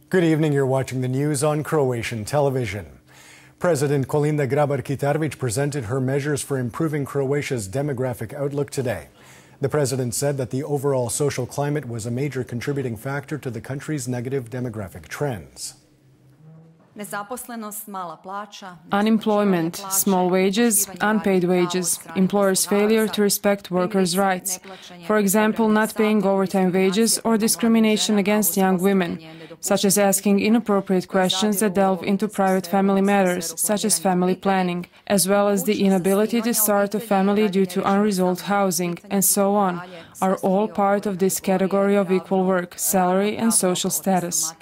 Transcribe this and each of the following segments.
Good evening. You're watching the news on Croatian television. President Kolinda Grabar-Kitarović presented her measures for improving Croatia's demographic outlook today. The president said that the overall social climate was a major contributing factor to the country's negative demographic trends. Unemployment, small wages, unpaid wages, employers' failure to respect workers' rights. For example, not paying overtime wages or discrimination against young women, such as asking inappropriate questions that delve into private family matters, such as family planning, as well as the inability to start a family due to unresolved housing, and so on, are all part of this category of equal work, salary and social status.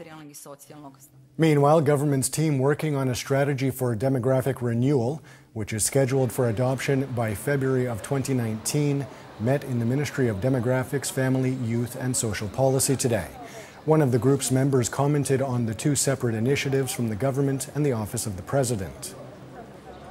Meanwhile, government's team working on a strategy for demographic renewal, which is scheduled for adoption by February of 2019, met in the Ministry of Demographics, Family, Youth and Social Policy today. One of the group's members commented on the two separate initiatives from the government and the Office of the President.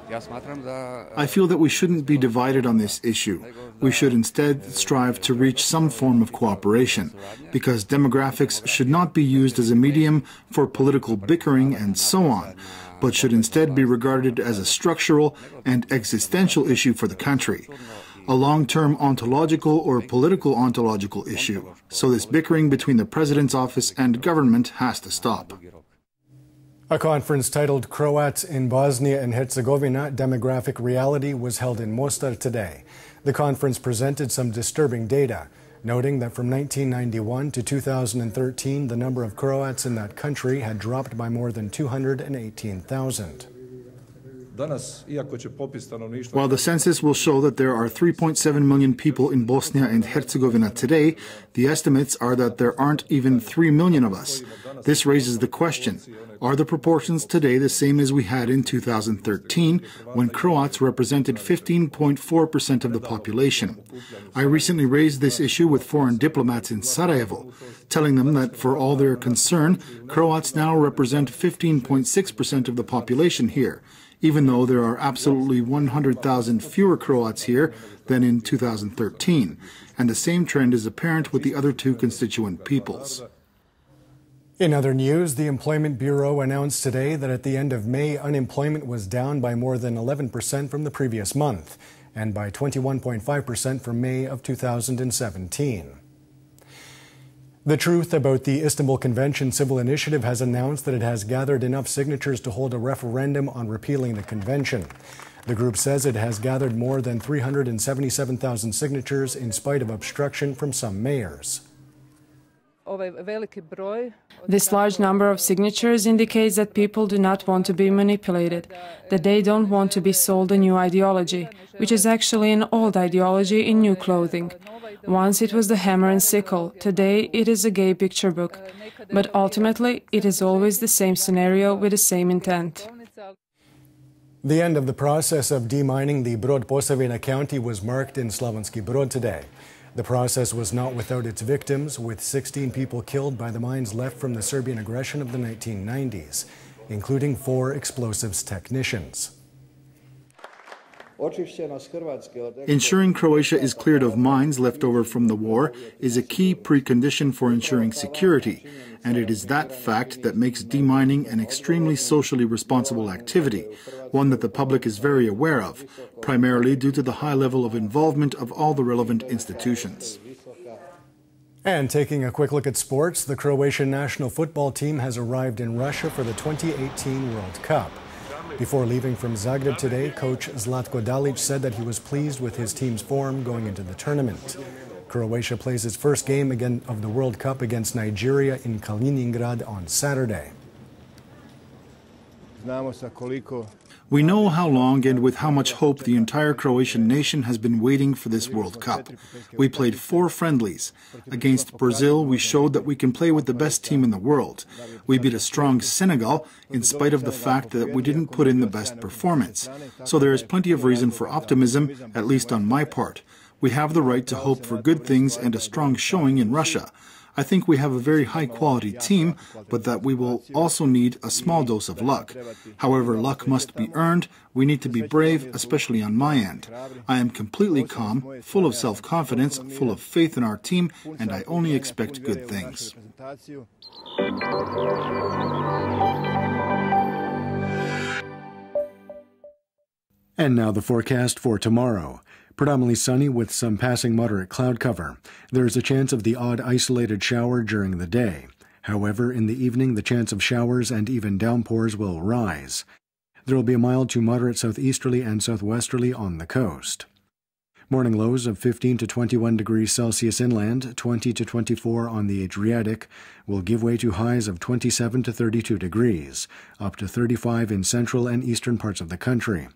I feel that we shouldn't be divided on this issue. We should instead strive to reach some form of cooperation, because demographics should not be used as a medium for political bickering and so on, but should instead be regarded as a structural and existential issue for the country, a long-term ontological or political ontological issue. So this bickering between the President's office and government has to stop. A conference titled Croats in Bosnia and Herzegovina, Demographic Reality was held in Mostar today. The conference presented some disturbing data, noting that from 1991 to 2013, the number of Croats in that country had dropped by more than 218,000. While the census will show that there are 3.7 million people in Bosnia and Herzegovina today, the estimates are that there aren't even 3 million of us. This raises the question, are the proportions today the same as we had in 2013, when Croats represented 15.4% of the population? I recently raised this issue with foreign diplomats in Sarajevo, telling them that for all their concern, Croats now represent 15.6% of the population here, even though there are absolutely 100,000 fewer Croats here than in 2013, and the same trend is apparent with the other two constituent peoples. In other news, the Employment Bureau announced today that at the end of May, unemployment was down by more than 11% from the previous month, and by 21.5% from May of 2017. The Truth about the Istanbul Convention Civil Initiative has announced that it has gathered enough signatures to hold a referendum on repealing the convention. The group says it has gathered more than 377,000 signatures in spite of obstruction from some mayors. This large number of signatures indicates that people do not want to be manipulated, that they don't want to be sold a new ideology, which is actually an old ideology in new clothing. Once it was the hammer and sickle, today it is a gay picture book. But ultimately, it is always the same scenario with the same intent. The end of the process of demining the Brod Posavina County was marked in Slavonski Brod today. The process was not without its victims, with 16 people killed by the mines left from the Serbian aggression of the 1990s, including 4 explosives technicians. Ensuring Croatia is cleared of mines left over from the war is a key precondition for ensuring security, and it is that fact that makes demining an extremely socially responsible activity, one that the public is very aware of, primarily due to the high level of involvement of all the relevant institutions. And taking a quick look at sports, the Croatian national football team has arrived in Russia for the 2018 World Cup. Before leaving from Zagreb today, coach Zlatko Dalic said that he was pleased with his team's form going into the tournament. Croatia plays its first game again of the World Cup against Nigeria in Kaliningrad on Saturday. We know how long and with how much hope the entire Croatian nation has been waiting for this World Cup. We played 4 friendlies. Against Brazil, we showed that we can play with the best team in the world. We beat a strong Senegal in spite of the fact that we didn't put in the best performance. So there is plenty of reason for optimism, at least on my part. We have the right to hope for good things and a strong showing in Russia. I think we have a very high-quality team, but that we will also need a small dose of luck. However, luck must be earned. We need to be brave, especially on my end. I am completely calm, full of self-confidence, full of faith in our team, and I only expect good things. And now the forecast for tomorrow. Predominantly sunny with some passing moderate cloud cover. There is a chance of the odd isolated shower during the day. However, in the evening, the chance of showers and even downpours will rise. There will be a mild to moderate southeasterly and southwesterly on the coast. Morning lows of 15 to 21 degrees Celsius inland, 20 to 24 on the Adriatic, will give way to highs of 27 to 32 degrees, up to 35 in central and eastern parts of the country.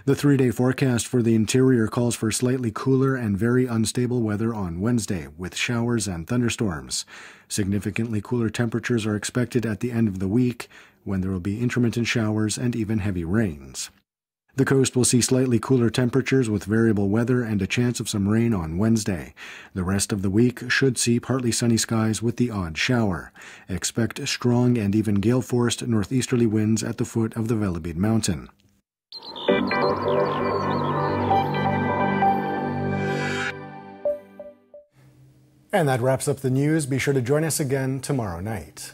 The 3-day forecast for the interior calls for slightly cooler and very unstable weather on Wednesday, with showers and thunderstorms. Significantly cooler temperatures are expected at the end of the week, when there will be intermittent showers and even heavy rains. The coast will see slightly cooler temperatures with variable weather and a chance of some rain on Wednesday. The rest of the week should see partly sunny skies with the odd shower. Expect strong and even gale-forced northeasterly winds at the foot of the Velebit mountain. And that wraps up the news. Be sure to join us again tomorrow night.